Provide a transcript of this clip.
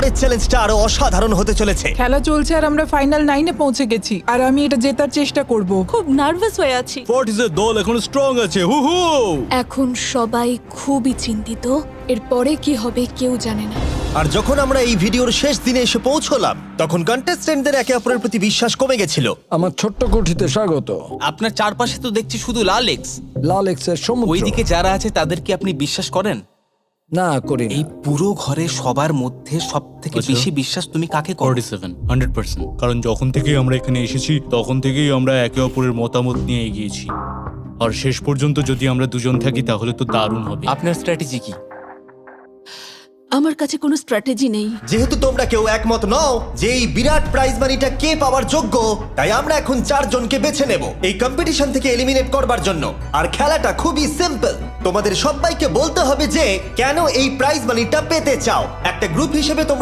পরের চ্যালেঞ্জটা আরো অসাধারণ হতে চলেছে। খেলা চলছে আর আমরা ফাইনাল 9-এ পৌঁছে গেছি আর আমি এটা জেতার চেষ্টা করব। খুব নার্ভাস হয়ে আছি। ফর্টিসের দল এখন স্ট্রং আছে। হু হু। এখন সবাই খুবই চিন্তিত, এরপরে কি হবে কেউ জানে না। আর যখন আমরা এই ভিডিওর শেষ দিনে এসে পৌঁছলাম তখন কন্টেস্টেন্টদের একে অপরের প্রতি বিশ্বাস কমে গেছিল। আমার ছোট্ট কুঠিতে স্বাগত। আপনার চারপাশে তো দেখছি শুধু লাল এক্স। লাল এক্সের সমুদ্র। ওইদিকে যারা আছে তাদের কি আপনি বিশ্বাস করেন? না করি না। এই পুরো ঘরে সবার মধ্যে সব থেকে আচ্ছা। বেশি বিশ্বাস তুমি কাকে করো? 47 100%। কারণ যখন থেকেই আমরা এখানে এসেছি তখন থেকেই আমরা একে অপরের মতামত নিয়ে এগিয়েছি, আর শেষ পর্যন্ত যদি আমরা দুজন থাকি তাহলে তো দারুণ হবে। আপনার স্ট্র্যাটেজি কি? আমার কাছে কোনো স্ট্র্যাটেজি নেই। যেহেতু তোমরা কেউ একমত নও যে এই বিরাট প্রাইজ মানিটা কে পাওয়ার যোগ্য, তাই আমরা এখন 4 জনকে বেছে নেব এই কম্পিটিশন থেকে এলিমিনেট করবার জন্য। আর খেলাটা খুবই সিম্পল। তোমাদের সবাইকে বলতে হবে যে কেন এই প্রাইজ মানিটা পেতে চাও। একটা গ্রুপ হিসেবে তোমরা